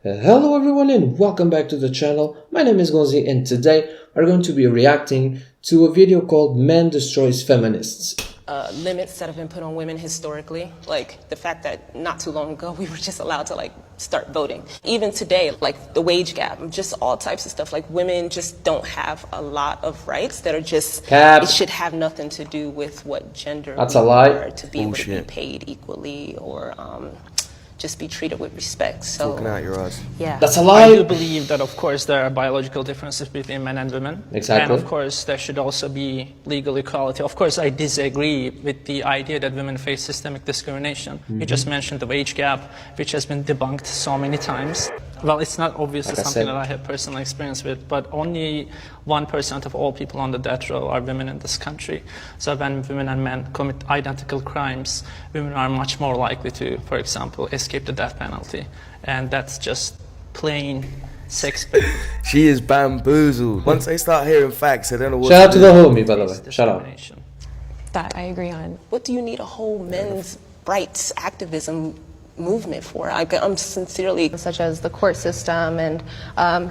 Hello everyone and welcome back to the channel. My name is Gonzii and today we're going to be reacting to a video called Man Destroys Feminists. Limits that have been put on women historically, like the fact that not too long ago we were just allowed to start voting. Even today, like the wage gap, just all types of stuff. Like women just don't have a lot of rights that are just, it should have nothing to do with what gender That's a lie. To be able to be paid equally or just be treated with respect. So talking out your ass. Yeah, that's a lie. I do believe that, of course, there are biological differences between men and women. Exactly. And of course, there should also be legal equality. Of course, I disagree with the idea that women face systemic discrimination. You just mentioned the wage gap, which has been debunked so many times. Well, it's not obviously something that I have personal experience with, but only 1% of all people on the death row are women in this country. So when women and men commit identical crimes, women are much more likely to, for example, escape the death penalty. And that's just plain sex. She is bamboozled. Once they start hearing facts, I don't know what Shout out to the homie, by the way. Shout out. that I agree on. What do you need a whole men's rights activism movement for? I'm sincerely... Such as the court system and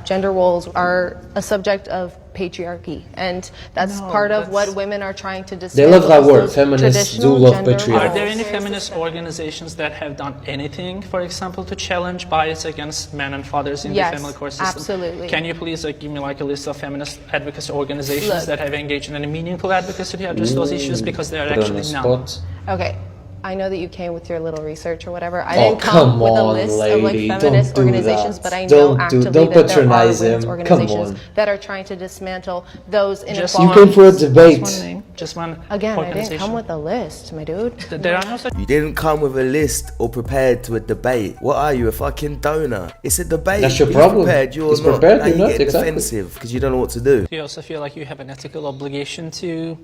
gender roles are a subject of patriarchy, and that's part of what women are trying to dismantle. They love that word. Feminists do love patriarchy. Are there any feminist organizations that have done anything, for example, to challenge bias against men and fathers in the family court system? Absolutely. Can you please give me a list of feminist advocacy organizations that have engaged in any meaningful advocacy to address those issues? Because there are actually none. Okay. I know that you came with your little research or whatever. I Oh, didn't come with a on, list lady. of feminist Don't do organizations, that. but I know Don't actively don't that there are patronize women's him. organizations Come on. that are trying to dismantle those inequalities. You came for a debate. Just one Again, I organization. didn't come with a list, my dude. There are no such... You didn't come with a list or prepared to a debate. What are you, a fucking donor? It's a debate. That's your He's problem. Prepared, you're He's not. prepared, now you're you're not, getting exactly. defensive because you don't know what to do. Do you also feel like you have an ethical obligation to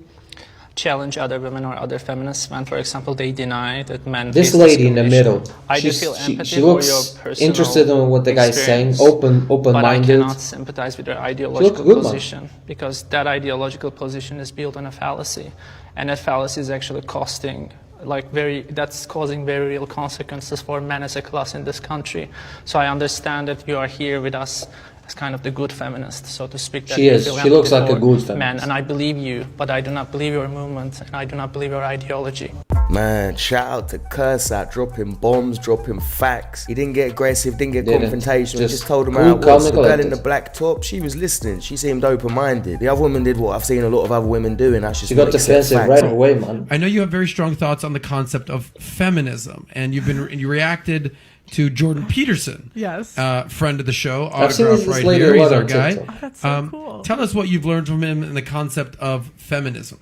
challenge other women or other feminists when, for example, they deny that men This face lady in the discrimination? middle, I do feel empathy she for looks your personal interested in what the guy's saying, experience, open-minded. But I cannot sympathize with their ideological position because that ideological position is built on a fallacy, and that fallacy is actually costing that's causing very real consequences for men as a class in this country. So I understand that you are here with us as kind of the good feminist, so to speak. She is. She looks like a good feminist. Men, and I believe you, but I do not believe your movement, and I do not believe your ideology. Man, shout out to Curse out, dropping bombs, dropping facts. He didn't get aggressive, didn't get confrontational. He just told him how it was. The girl in the black top, she was listening. She seemed open-minded. The other woman did what I've seen a lot of other women do, and that's just... She got defensive right away, man. I know you have very strong thoughts on the concept of feminism, and you reacted to Jordan Peterson, yes, friend of the show, Autograph right here. He's our guy. Oh, that's so cool. Tell us what you've learned from him in the concept of feminism.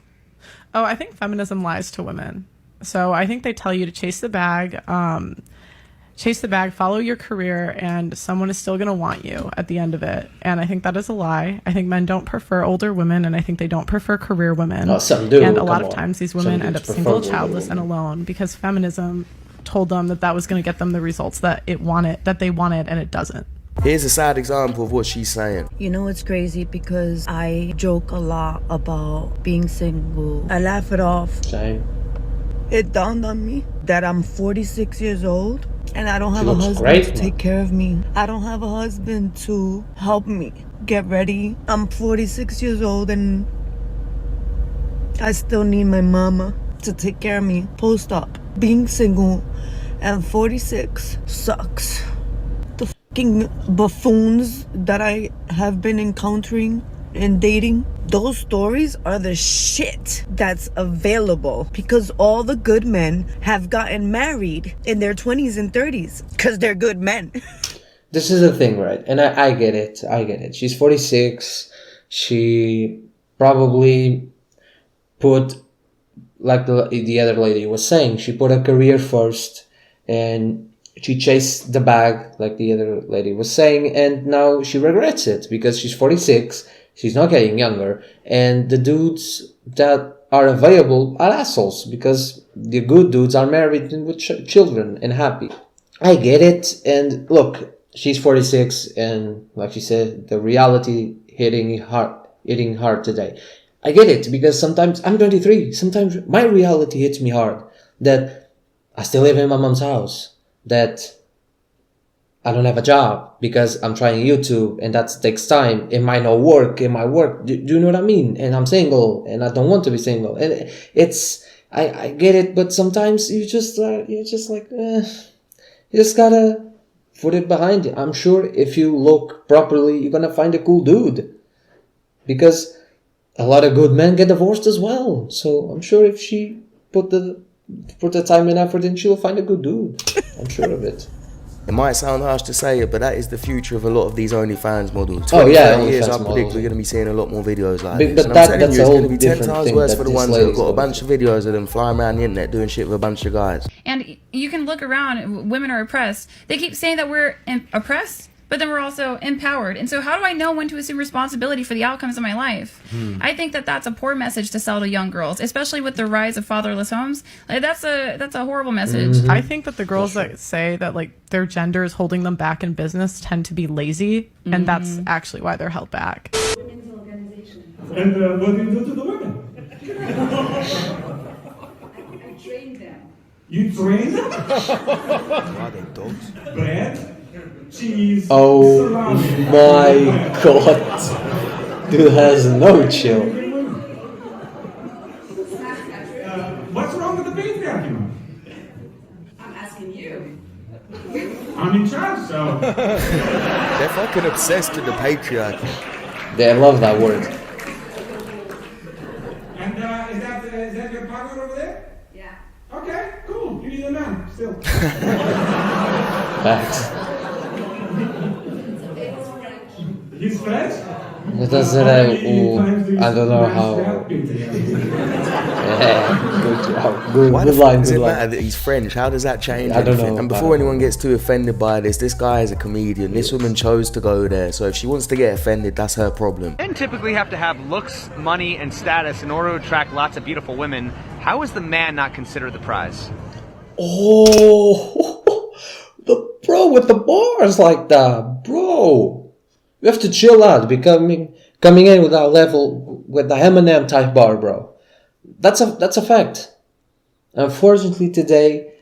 Oh, I think feminism lies to women. So I think they tell you to chase the bag, follow your career, and someone is still going to want you at the end of it. And I think that is a lie. I think men don't prefer older women, and I think they don't prefer career women. Oh, some do. And a lot of times these women end up single, childless, and alone because feminism told them that was going to get them the results that they wanted, and it doesn't. Here's a sad example of what she's saying. You know, it's crazy because I joke a lot about being single. I laugh it off. Same. It dawned on me that I'm 46 years old and I don't have a husband to take care of me. I don't have a husband to help me get ready. I'm 46 years old and I still need my mama to take care of me post-op. Being single and 46 sucks. The fucking buffoons that I have been encountering and dating, those stories are the shit that's available because all the good men have gotten married in their 20s and 30s because they're good men. This is the thing, right? And I get it. I get it. She's 46. She probably put, like the other lady was saying, she put her career first and she chased the bag, like the other lady was saying, and now she regrets it because she's 46, she's not getting younger, and the dudes that are available are assholes because the good dudes are married with children and happy. I get it, and look, she's 46, and like she said, the reality hitting hard today. I get it, because sometimes I'm 23. Sometimes my reality hits me hard. That I still live in my mom's house. That I don't have a job because I'm trying YouTube and that takes time. It might not work. It might work. Do you know what I mean? And I'm single and I don't want to be single. And I get it, but sometimes you're just like, you just gotta put it behind you. I'm sure if you look properly, you're gonna find a cool dude, because a lot of good men get divorced as well. So I'm sure if she put the time and effort in, she'll find a good dude. I'm sure of it. It might sound harsh to say it, but that is the future of a lot of these OnlyFans models. 20, 30 years, I predict we're going to be seeing a lot more videos like this. But that's it's going to be 10 times worse for the ones that have got a bunch of videos of them flying around the internet doing shit with a bunch of guys. And you can look around, women are oppressed. They keep saying that we're oppressed, but then we're also empowered. And so how do I know when to assume responsibility for the outcomes of my life? I think that that's a poor message to sell to young girls, especially with the rise of fatherless homes. Like, that's a horrible message. I think that the girls that say that like their gender is holding them back in business tend to be lazy, and that's actually why they're held back. And what do you do to the women? I train them. You train them? Are they dogs? Bread? Cheese, oh salami. My god, dude has no chill. What's wrong with the patriarchy? I'm asking you. I'm in charge, so. They're fucking obsessed with the patriarchy. I love that word. And is that your partner over there? Yeah. Okay, cool. You need a man still. Facts. He's French? I don't know how. Yeah, good job. Why good the line. fuck does Good it line. matter that he's French? How does that change I don't anything? know. And before anyone gets too offended by this guy is a comedian. This woman chose to go there, so if she wants to get offended, that's her problem. Men typically have to have looks, money, and status in order to attract lots of beautiful women. How is the man not considered the prize? Oh, the bro with the bars like that, bro. You have to chill out. Coming in with that level, with the Eminem type bar, bro. That's a fact. Unfortunately today,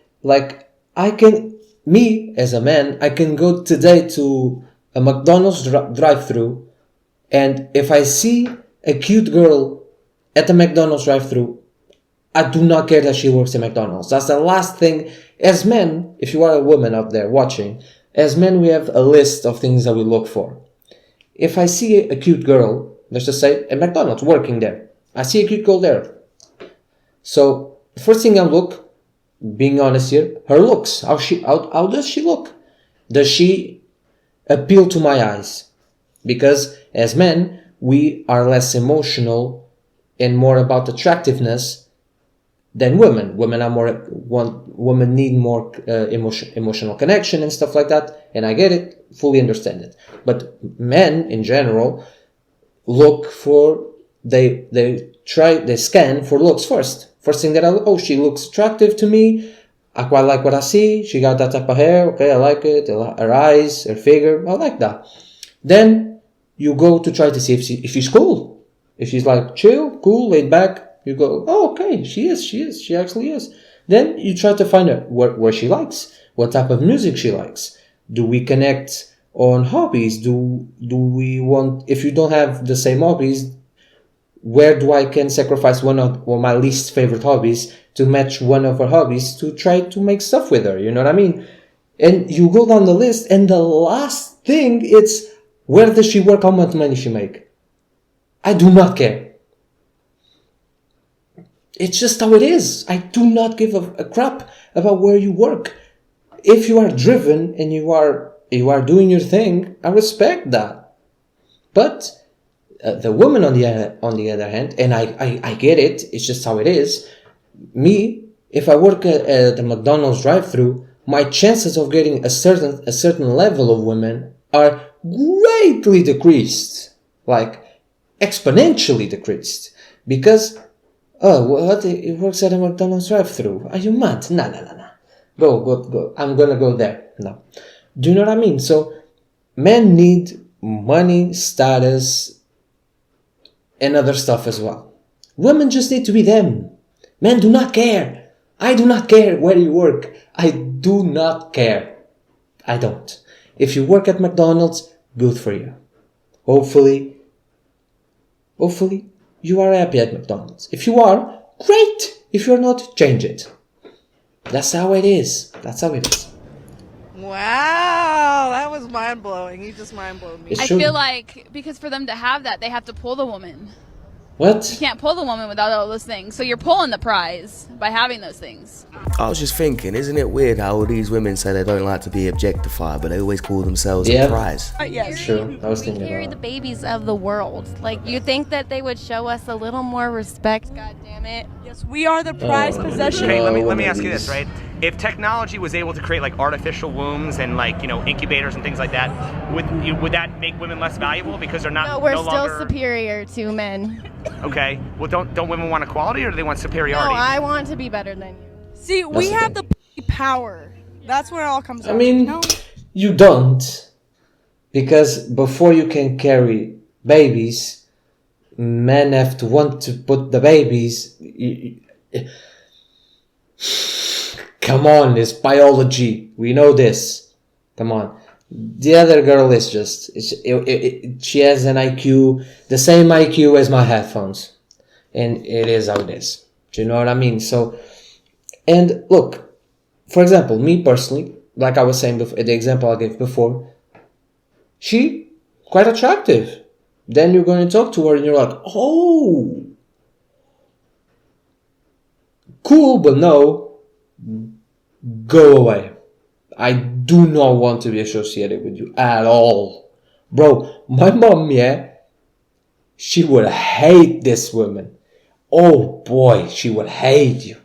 me as a man, I can go today to a McDonald's drive-thru, and if I see a cute girl at the McDonald's drive-thru, I do not care that she works at McDonald's. That's the last thing. As men, if you are a woman out there watching, as men we have a list of things that we look for. If I see a cute girl, let's just say at McDonald's working there, I see a cute girl there. So the first thing I look, being honest here, her looks. How does she look? Does she appeal to my eyes? Because as men, we are less emotional and more about attractiveness than women. Women need more emotional connection and stuff like that, and I get it, fully understand it. But men in general they scan for looks first. First thing that she looks attractive to me. I quite like what I see. She got that type of hair. Okay, I like it. Her eyes, her figure, I like that. Then you go to try to see if she's cool. If she's like chill, cool, laid back. You go, oh, okay, she actually is. Then you try to find out where she likes, what type of music she likes. Do we connect on hobbies? Do we want, if you don't have the same hobbies, where do I can sacrifice one of my least favorite hobbies to match one of her hobbies to try to make stuff with her? You know what I mean? And you go down the list, and the last thing it's where does she work, how much money she make. I do not care. It's just how it is. I do not give a crap about where you work. If you are driven and you are doing your thing, I respect that. But the woman on the other hand, and I get it. It's just how it is. Me, if I work at the McDonald's drive-thru, my chances of getting a certain level of women are greatly decreased, like exponentially decreased, because. Oh, what? It works at a McDonald's drive-thru. Are you mad? Nah. Go. I'm gonna go there. No. Do you know what I mean? So, men need money, status, and other stuff as well. Women just need to be them. Men do not care. I do not care where you work. I do not care. I don't. If you work at McDonald's, good for you. Hopefully, you are happy at McDonald's. If you are, great. If you're not, change it. That's how it is. Wow, that was mind-blowing. You just mind-blowed me. I feel like because for them to have that, they have to pull the woman. What? You can't pull the woman without all those things. So you're pulling the prize by having those things. I was just thinking, isn't it weird how all these women say they don't like to be objectified, but they always call themselves a prize? Yes, true. I was thinking carry about the babies of the world. Like, you think that they would show us a little more respect? God damn it! Yes, we are the prized possession. Okay, let me ask you this, right? If technology was able to create like artificial wombs and like, you know, incubators and things like that, would that make women less valuable because they're not? No, we're no still longer... superior to men. Okay. Well, don't women want equality or do they want superiority? No, I want to be better than you. See, we have the power. That's where it all comes down. I mean, you don't, because before you can carry babies, men have to want to put the babies. Come on, it's biology. We know this. Come on. The other girl is just, she has an IQ, the same IQ as my headphones. And it is how it is. Do you know what I mean? So, and look, for example, me personally, like I was saying before, the example I gave before, she quite attractive. Then you're going to talk to her and you're like, oh, cool, but no, go away. I do not want to be associated with you at all. Bro, my mom, she would hate this woman. Oh boy, she would hate you.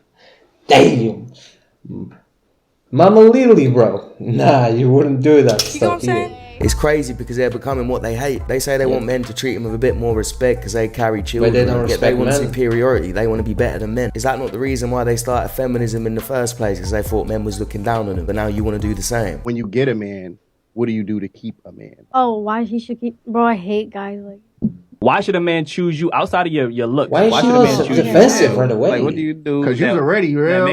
Damn. Mama Lily, bro. Nah, you wouldn't do that stuff here. It's crazy because they're becoming what they hate. They say they want men to treat them with a bit more respect because they carry children. But they don't respect they want men. superiority. They want to be better than men. Is that not the reason why they started feminism in the first place? Because they thought men was looking down on them. But now you want to do the same. When you get a man, what do you do to keep a man? Oh, why he should keep... Bro, I hate guys like... Why should a man choose you outside of your looks? Why should a man choose defensive you? Right away. Like, what do you do? Because you're already No,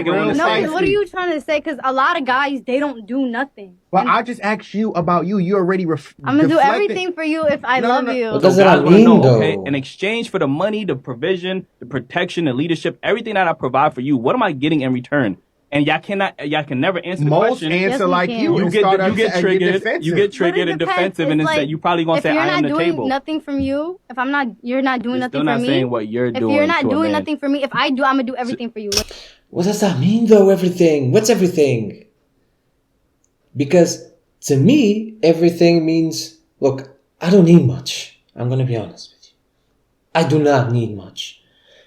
what are you trying to say? Because a lot of guys, they don't do nothing. Well, I just asked you about you. You already I'm going to do everything for you if I love you. What does that mean, though? Okay? In exchange for the money, the provision, the protection, the leadership, everything that I provide for you, what am I getting in return? And y'all can never answer the question. Most answer like you. You get triggered and defensive, and then you probably gonna say I am the table. If you're not doing nothing from you, you're not doing nothing for me. Still not saying what you're doing. If you're not doing nothing for me, if I do, I'm gonna do everything for you. What does that mean, though? Everything. What's everything? Because to me, everything means, look, I don't need much. I'm gonna be honest with you. I do not need much.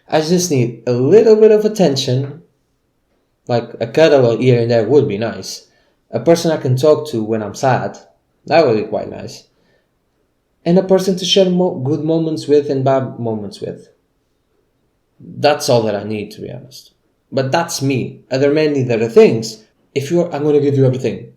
I just need a little bit of attention. Like a cuddle here and there would be nice. A person I can talk to when I'm sad, that would be quite nice. And a person to share good moments with and bad moments with. That's all that I need, to be honest. But that's me. Other men need other things. I'm going to give you everything.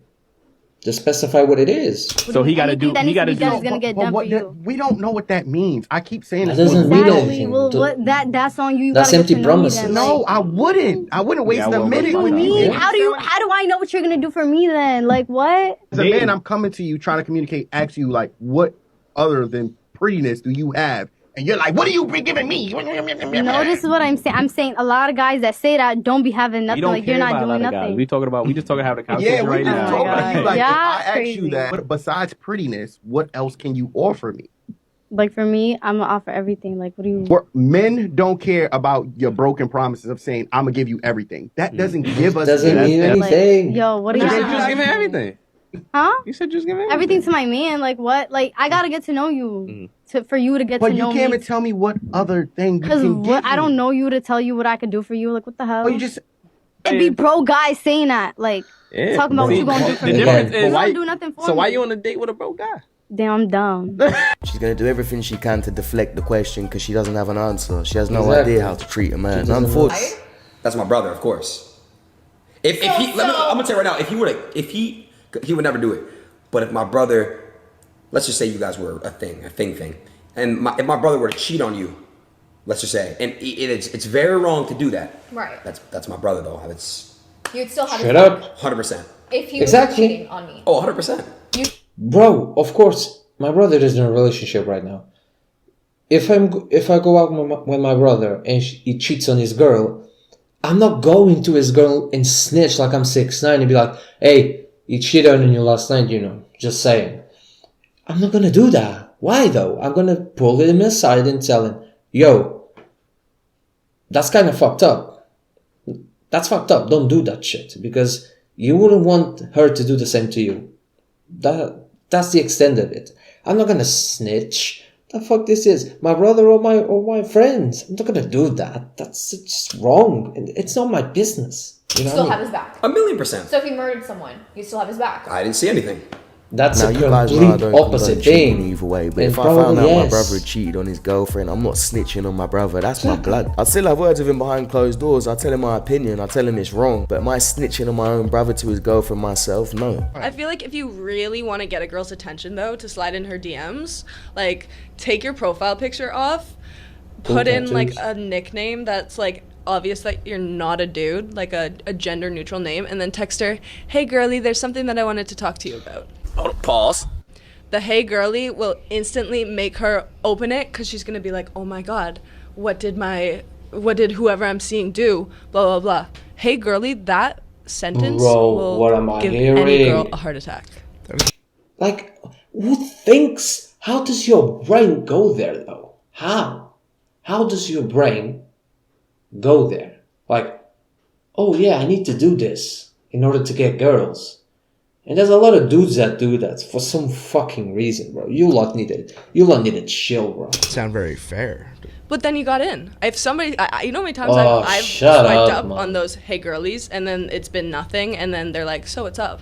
Just specify what it is. So he got to do. He got to do. Gonna get done for you. We don't know what that means. I keep saying that doesn't mean anything. Well, that's on you. That's empty promises. No, I wouldn't. I wouldn't waste a minute with you. How do I know what you're gonna do for me then? Like what? As a man, I'm coming to you trying to communicate. Ask you like, what other than prettiness do you have? And you're like, what are you giving me? No, this is what I'm saying. I'm saying a lot of guys that say that don't be having nothing. Like you're not doing nothing. We just talking having a conversation right now. Like, I asked you that. But besides prettiness, what else can you offer me? Like for me, I'm gonna offer everything. Like what do you? Men don't care about your broken promises of saying I'm gonna give you everything. That doesn't give us. Doesn't mean anything. Like, yo, what are you? Just give me everything. Huh? You said just give me everything to my man. Like what? Like I gotta get to know you for you to get to know me. But you can't even tell me what other thing you can give I don't know you to tell you what I could do for you. Like what the hell? Oh, you just it'd be bro guys saying that. Like talking about what you gonna do for me. The difference is you don't do nothing for me. So why you on a date with a broke guy? Damn, I'm dumb. She's gonna do everything she can to deflect the question because she doesn't have an answer. She has no idea how to treat a man. Unfortunately, that's my brother, of course. I'm gonna tell you right now, if he would never do it. But if my brother, let's just say you guys were a thing, and if my brother were to cheat on you, let's just say, and it's very wrong to do that. Right. That's my brother though. You'd still have Shut up. 100%. If he was cheating on me. Oh, 100%. Bro, of course, my brother is in a relationship right now. If I go out with my brother and he cheats on his girl, I'm not going to his girl and snitch like I'm 6'9" and be like, hey, he cheated on you last night, just saying. I'm not gonna do that. Why though? I'm gonna pull him aside and tell him, yo, that's kind of fucked up. That's fucked up. Don't do that shit, because you wouldn't want her to do the same to you. That's the extent of it. I'm not gonna snitch. The fuck this is? My brother or my friends. I'm not gonna do that. That's just wrong. It's not my business. You still have his back. 1,000,000%. So if he murdered someone, you still have his back. I didn't see anything. That's a complete opposite thing. Either way, but if I found out my brother had cheated on his girlfriend, I'm not snitching on my brother. That's my blood. I still have words with him behind closed doors. I tell him my opinion. I tell him it's wrong. But am I snitching on my own brother to his girlfriend myself? No. I feel like if you really want to get a girl's attention, though, to slide in her DMs, like, take your profile picture off, put in like a nickname that's like obvious that you're not a dude, like a gender neutral name, and then text her, hey girly, there's something that I wanted to talk to you about. Pause. The hey girly will instantly make her open it, because she's gonna be like, oh my god, what did whoever I'm seeing do, blah blah blah. Hey girly, that sentence will give any girl a heart attack. Like, who thinks? How does your brain go there though? How does your brain go there? Like, oh yeah, I need to do this in order to get girls. And there's a lot of dudes that do that for some fucking reason, bro. You lot need to chill, bro. Sound very fair. But then you got in. If somebody, you know how many times I've swiped up on those hey girlies, and then it's been nothing, and then they're like, so what's up?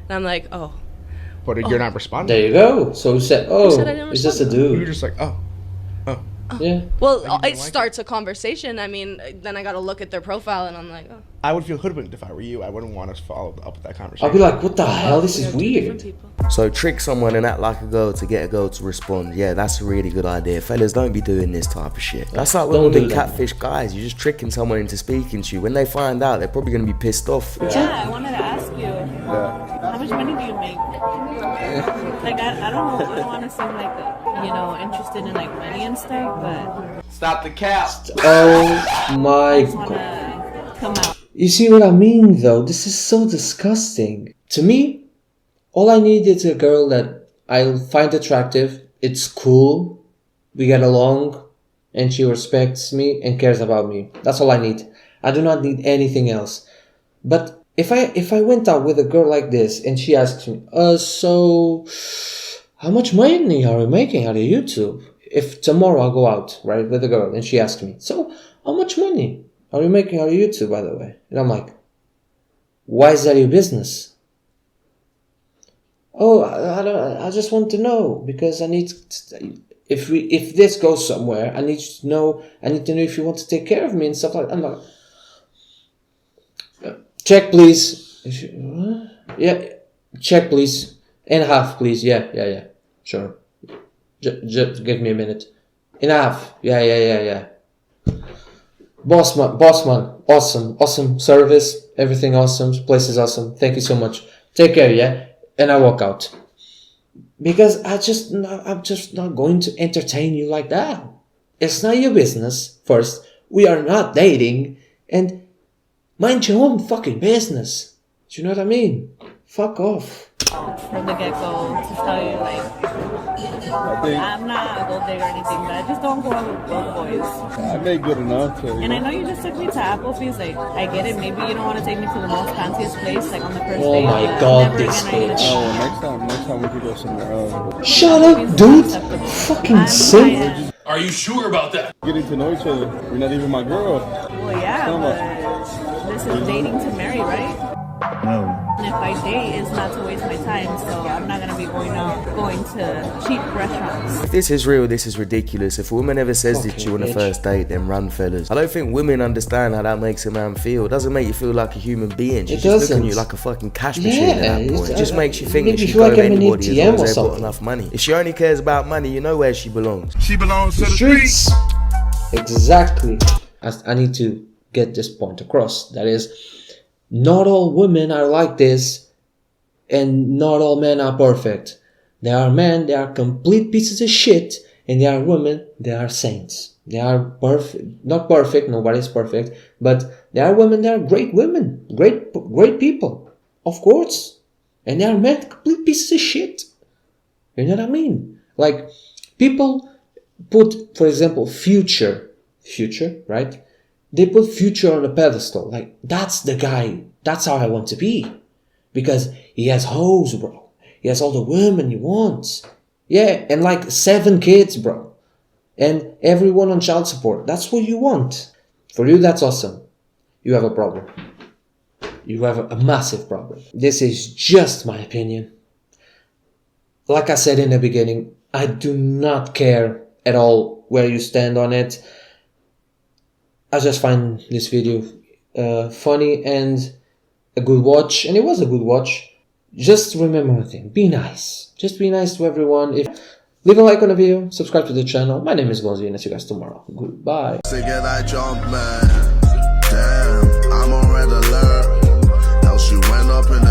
And I'm like, oh. But you're not responding. There you go. So you said, it's just a dude. You're just like, oh. Yeah. Well, it starts a conversation. I mean, then I got to look at their profile, and I'm like, oh. I would feel hoodwinked if I were you. I wouldn't want to follow up with that conversation. I'd be like, what the hell? This is weird. So trick someone and act like a girl to get a girl to respond. Yeah, that's a really good idea. Fellas, don't be doing this type of shit. That's like when we catfish guys. You're just tricking someone into speaking to you. When they find out, they're probably going to be pissed off. Yeah, I wanted to ask you, how much money do you make? Like, I don't want to seem like, interested in like money and stuff, but... Stop the cap. Oh my god. Come out. You see what I mean though? This is so disgusting. To me, all I need is a girl that I find attractive, it's cool, we get along, and she respects me and cares about me. That's all I need. I do not need anything else. But if I went out with a girl like this and she asks me, so how much money are you making out of YouTube? If tomorrow I go out, right, with a girl and she asks me, so how much money are you making out of YouTube, by the way? And I'm like, why is that your business? Oh, I just want to know, because I need to, if this goes somewhere, I need to know if you want to take care of me and stuff like that. I'm like, check please. Yeah, check please. And a half please. Yeah. Sure. Just give me a minute. In a half. Yeah. Bossman, awesome service, everything awesome, place is awesome, thank you so much, take care, yeah? And I walk out. Because I'm just not going to entertain you like that. It's not your business, first, we are not dating, and mind your own fucking business. Do you know what I mean? Fuck off. From the get-go, to tell you, I'm not a gold digger or anything, but I just don't go out with broke boys. I made good enough to. And I know you just took me to Applebee's, I get it, maybe you don't want to take me to the most fanciest place, on the first date. Oh my god, this bitch. Oh, next time we could go somewhere else. Shut up, dude! Fucking sick. Are you sure about that? Getting to know each other. You're not even my girl. Well, yeah, but this is dating to marry, right? No. And if I date, it's not to waste my time, so I'm not going to be going to cheap restaurants. If this is real, this is ridiculous. If a woman ever says this to you on the first date, then run, fellas. I don't think women understand how that makes a man feel. It doesn't make you feel like a human being. She's just looking at you like a fucking cash machine at that point. It just makes you think that she'll go to anybody as long as they've got enough money. If she only cares about money, you know where she belongs. She belongs to the streets. Exactly. I need to get this point across. That is, not all women are like this, and not all men are perfect. There are men, they are complete pieces of shit, and there are women, they are saints. They are perfect, not perfect, nobody's perfect, but there are women, they are great women, great people, of course. And there are men, complete pieces of shit. You know what I mean? Like, people put, for example, Future, right? They put Future on a pedestal. Like, that's the guy, that's how I want to be. Because he has hoes, bro. He has all the women he wants. Yeah, and like 7 kids, bro. And everyone on child support. That's what you want. For you, that's awesome. You have a problem. You have a massive problem. This is just my opinion. Like I said in the beginning, I do not care at all where you stand on it. I just find this video funny and a good watch. And it was a good watch. Just remember one thing. Be nice. Just be nice to everyone. Leave a like on the video, subscribe to the channel. My name is Gonzii, and I'll see you guys tomorrow. Goodbye. Damn, I'm on red alert. Now she went up in